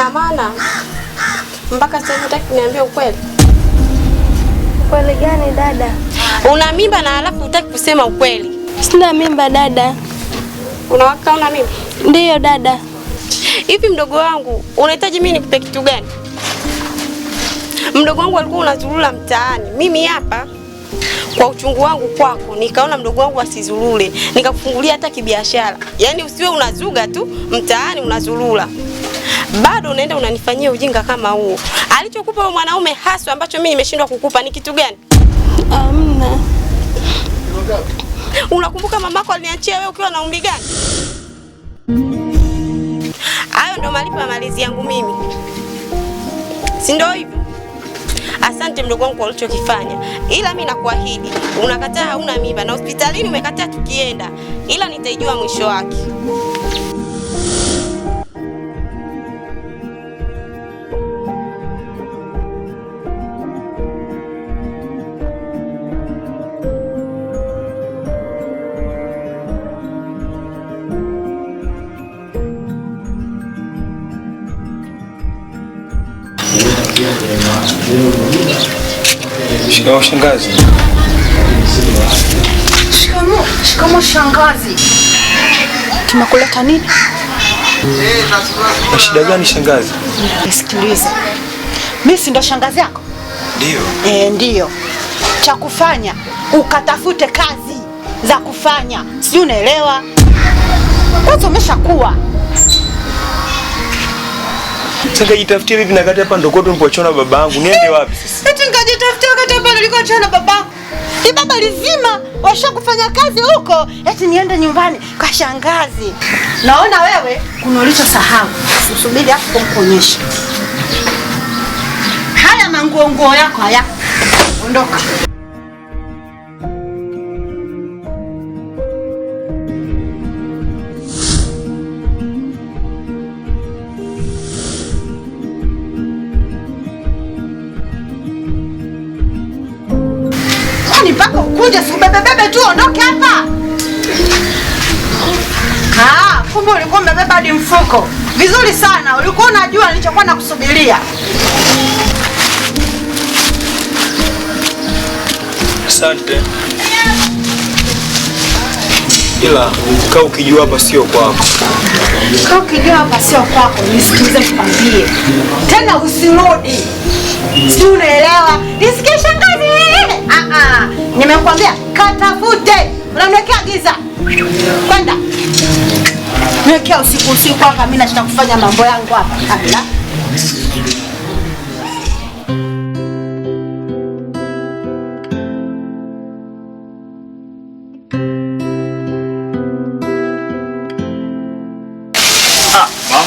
Ina maana mpaka sasa hutaki kuniambia ukweli? Ukweli gani dada? Una mimba na alafu hutaki kusema ukweli. Sina mimba dada. Unawaka una mimba? Ndiyo dada. Hivi mdogo wangu, unahitaji mimi nikupe kitu gani? Mdogo wangu alikuwa unazurura mtaani. Mimi hapa kwa uchungu wangu kwako nikaona mdogo wangu asizurule. Nikakufungulia hata kibiashara. Yaani usiwe unazuga tu mtaani unazurura. Bado unaenda unanifanyia ujinga kama huo. Alichokupa wewe mwanaume haswa ambacho mimi nimeshindwa kukupa ni kitu gani? Amna. Unakumbuka mamako aliniachia wewe ukiwa na umri gani? Hayo ndo malipo ya malezi yangu mimi. Si ndio hivyo? Asante mdogo wangu kwa ulichokifanya. Ila mimi nakuahidi, unakataa hauna mimba na hospitalini umekataa tukienda. Ila nitaijua mwisho wake. Shikamoo shangazi. Shikamoo shangazi. Tunakuleta nini? Na shida gani shangazi? Nisikilize. Mimi si ndo shangazi yako? Ndio. Ndio. Cha kufanya ukatafute kazi za kufanya. Si unaelewa? Kwanza umeshakuwa. Sasa jitafutie vipi na kati hapa ndo kote mpochona babangu. Niende wapi sasa? Eti ngajitafutie kati hapa nilikochona babangu. Ni baba lizima washakufanya kazi huko. Eti niende nyumbani kwa shangazi. Naona wewe kuna ulichosahau. Usubiri hapo kumkuonyesha. Haya manguo yako haya. Ondoka. Mpaka ukuje subebebebe tu ondoke hapa. Kumbe ulikuwa umebeba hadi mfuko. Vizuri sana. Ulikuwa unajua nilichokuwa nakusubiria. Asante. Ila kaa ukijua hapa sio kwako. Kaa ukijua hapa sio kwako, nisikilize nikwambie. Tena usirudi. Si unaelewa? Nisikie shangazi. Nimekwambia katafute. Unamwekea giza. Kwenda. Niwekea usiku hapa, mimi nataka kufanya mambo yangu hapa. Kabla.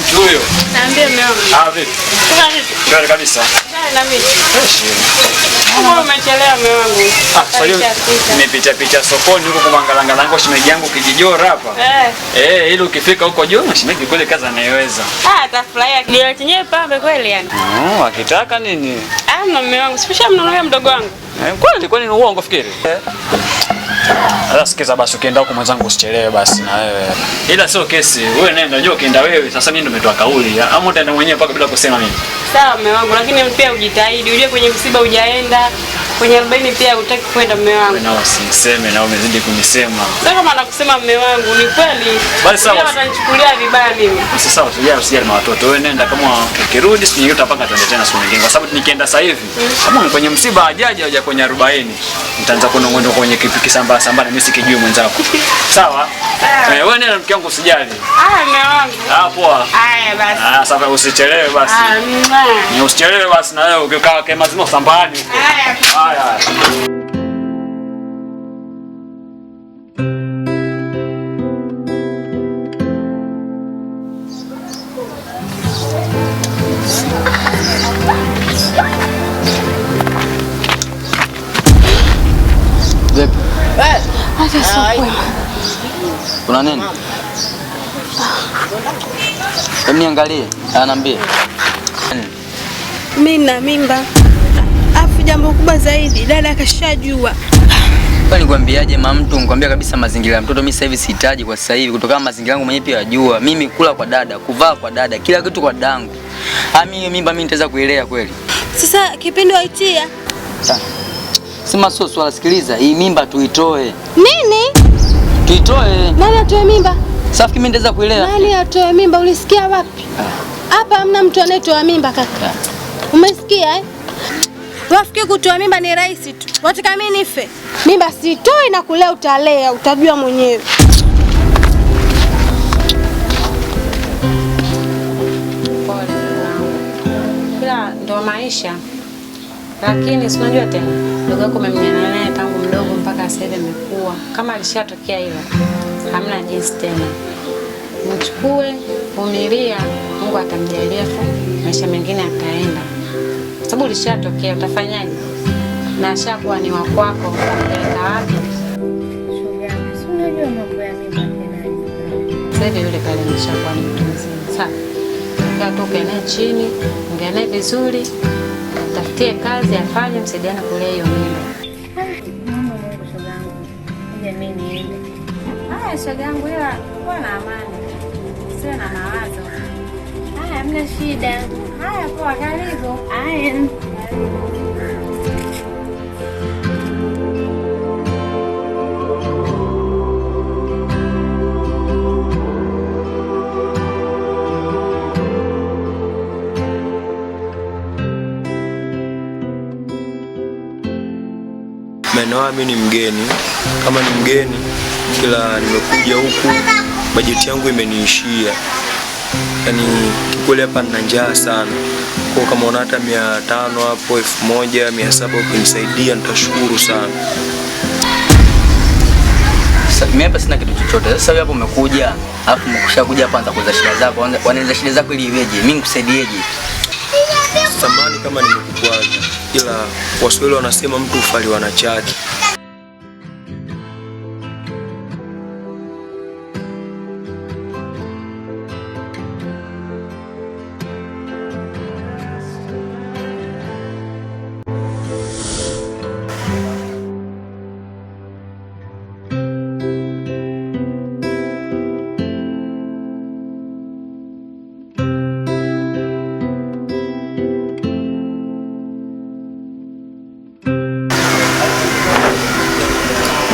Mtu huyo. Naambia mume wangu. Vipi? Kuna vipi? Ndio kabisa. Na mimi. Kama umechelewa mume wangu. Sasa nimepita sokoni huko kumwangalanga lango shimeji yangu kijijora hapa. Ili ukifika huko jioni shimeji kweli kazi anayeweza. Atafurahia. Ndio chenyewe pambe kweli yani. Akitaka nini? Mume wangu, sipeshamnunulia mdogo wangu. Kwani ni uongo fikiri? Sasa sikiza basi ukienda huko mwenzangu usichelewe basi na wewe. Ila sio kesi. Wewe nenda unajua ukienda wewe sasa mimi ndo nimetoa kauli. Ama utaenda mwenyewe mpaka bila kusema mimi. Sawa mume wangu, lakini pia ujitahidi. Uje kwenye msiba hujaenda. Kwenye 40 pia hutaki kwenda mume wangu. Wewe nao usiseme na umezidi kunisema. Sasa kama nakusema mume wangu ni kweli. Basi sawa. Watanichukulia vibaya mimi. Basi sawa, usijali na watoto. Wewe nenda kama ukirudi siku nyingine utapanga tuende tena siku nyingine. Kwa sababu nikienda sasa hivi kama kwenye msiba hajaja hoja kwenye 40. Nitaanza kunongondo kwenye kipiki samba na mimi sikijui mwenzako. Sawa? Wewe nenda mke wangu usijali. Mume wangu. Poa. Haya basi. Sasa usichelewe basi. Ni usichelewe basi na wewe ukikaa kama zimo sambani huko. Haya. Kuna nini? Hebu niangalie, ananiambia. Mimi na mimba. Afu jambo kubwa zaidi, dada akashajua. Kwa nikwambiaje mtu, nikwambia kabisa mazingira ya mtoto mimi sasa hivi sihitaji kwa sasa hivi, kutokana mazingira yangu mwenyewe pia yajua. Mimi kula kwa dada, kuvaa kwa dada, kila kitu kwa dadangu. Mimi mimba mimi nitaweza kuilea kweli? Sasa kipindi waitia. Sema sio swala, sikiliza. Hii mimba tuitoe. Nini? Tuitoe. Nani atoe mimba? Safi mimi nitaweza kuilea. Nani atoe mimba? Ulisikia wapi? Hapa hamna mtu anayetoa mimba kaka. Umesikia eh? Wafikiri kutoa mimba ni rahisi tu. Wataka mimi nife? Mimba sitoi na kulea utalea, utajua mwenyewe. Kila ndo maisha. Lakini si unajua tena, ndugu yako umemnyana naye tangu mdogo mpaka sasa hivi amekua. Kama alishatokea hilo, hamna jinsi tena. Mchukue, vumilia, Mungu atamjalia maisha mengine ataenda. Sababu lishatokea, utafanyaje? Na ashakuwa ni wa kwako, utampeleka wapi? Si unajua mambo ya mimba tena. Sasa hivi yule pale ameshakuwa ni mtu mzima. Sawa. Kaa tu naye chini, ongea naye vizuri. Tafutie kazi afanye, msaidiane kulea hiyo mimba. Mama Mungu shogangu. Ngoja mimi niende. Haya shogangu, ila kuwa na amani. Sio na mawazo. Haya hamna shida. Haya poa, karibu. Haya. Maana mimi ni mgeni. Kama ni mgeni, kila nimekuja huku bajeti yangu imeniishia. Yaani kikweli hapa nina njaa sana. Kwa kama una hata 500 hapo, 1000, 700 ukinisaidia nitashukuru sana. Sasa mimi hapa sina kitu chochote. Sasa wewe hapo umekuja, alafu umekwishakuja hapa anza kuuza shida zako. Wanaanza shida zako ili iweje? Mimi nikusaidieje? Samahani kama nimekukwaza. Ila Waswahili wanasema mtu ufaliwa na chake.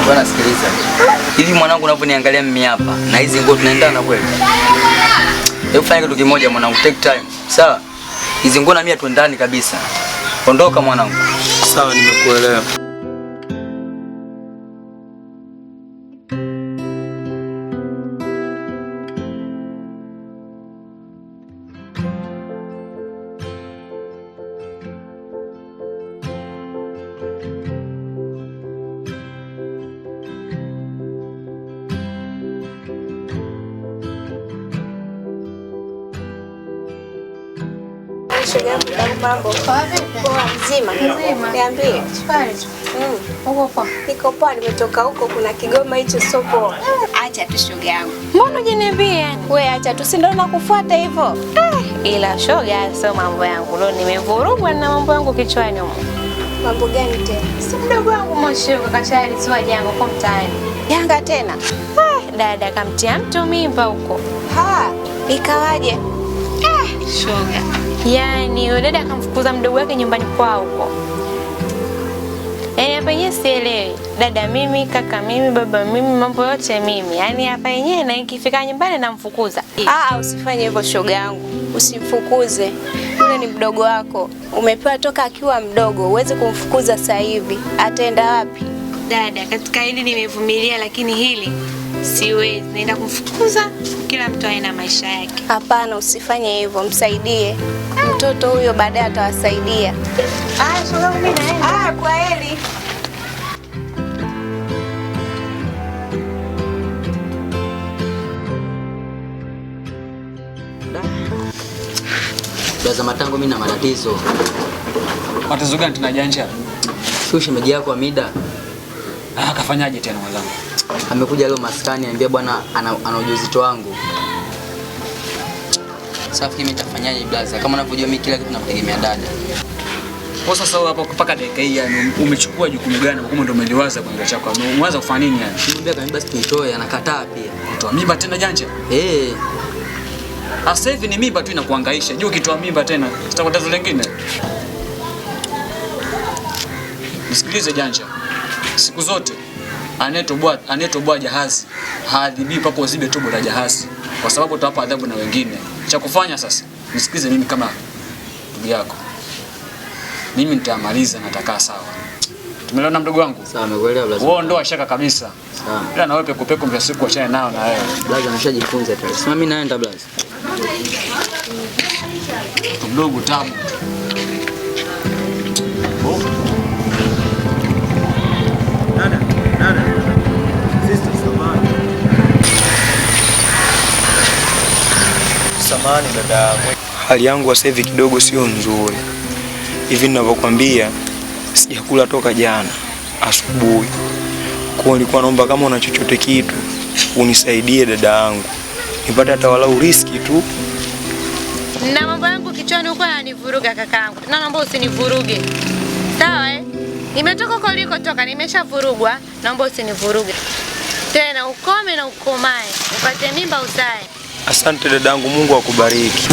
Bwana sikiliza. Hivi mwanangu unaponiangalia mimi hapa na hizi nguo tunaendana kweli? Hebu fanya kitu kimoja mwanangu, take time. Sawa? Hizi nguo na mimi tuendani kabisa. Ondoka mwanangu. Sawa, nimekuelewa. Mambo poa mzima. Niambie. Uko poa? Niko poa, nimetoka huko, kuna Kigoma hicho soko. Acha tu shoga yangu. Mbona hujaniambia? Wewe acha tu, si ndo nakufuata hivyo. Ila shoga sio mambo yangu. Leo nimevurugwa na mambo yangu kichwani huko. Mambo gani tena? Si mdogo wangu Moshoka kashari sio jango kwa mtaani. Yanga tena. Dada kamtia mtu mimba huko. Ikawaje? Shoga. Yaani yule dada akamfukuza mdogo wake nyumbani kwao huko. Yaani hapa yenyewe sielewi. Dada mimi, kaka mimi, baba mimi, mambo yote mimi. Yaani hapa yenyewe na ikifika nyumbani namfukuza. Usifanye hivyo shoga yangu. Usimfukuze. Yule ni mdogo wako. Umepewa toka akiwa mdogo. Uweze kumfukuza sasa hivi. Ataenda wapi? Dada, katika hili nimevumilia lakini hili siwezi. Naenda kumfukuza, kila mtu aina maisha yake. Hapana, usifanye hivyo. Msaidie. Mtoto huyo baadaye atawasaidia. Shoga mimi naenda. Kwaheri. Baza matango mimi na matatizo. Matatizo gani tunajanja? Sio shemeji yako Amida. Kafanyaje tena mwanangu? Amekuja leo maskani anambia bwana ana ujauzito wangu. Safi mimi nitafanyaje blaza? Kama unavyojua mimi kila kitu nakutegemea dada. Kwa sasa wewe hapo mpaka dakika hii yani umechukua jukumu gani kama ndio umeliwaza kwa kichwa chako? Umeanza kufanya nini yani? Nimwambia kama basi tuitoe, anakataa pia. Kutoa mimba tena janja? Sasa hivi ni mimba tu inakuhangaisha. Je, ukitoa mimba tena sitakuwa tatizo lingine? Nisikilize janja. Siku zote anayetoboa jahazi haadhibiwi mpaka uzibe tobo la jahazi, kwa sababu utawapa adhabu na wengine. Cha kufanya sasa, nisikilize mimi kama ndugu yako. Mimi nitamaliza, natakaa sawa. Tumeelewana mdogo wangu? Sawa, nimekuelewa blaza. Wewe ndo ashaka kabisa. Sawa. Ila na wewe pekopeko mbia siku achane nao na wewe. Blaza ameshajifunza tayari. Sema mimi naenda blaza. Mdogo tabu. Dada. Sister samani. Samani dada. Hali yangu sasa hivi kidogo sio nzuri. Hivi ninavyokuambia sijakula toka jana asubuhi. Kwa nilikuwa naomba kama una chochote kitu unisaidie dada yangu. Nipate hata walau riski tu. Na mambo yangu kichwani huko yananivuruga kakaangu. Na naomba usinivuruge. Sawa Nimetoka huko nilikotoka, nimeshavurugwa, naomba usinivuruge. Tena ukome na ukomae, upate mimba uzae. Asante dadangu, Mungu akubariki.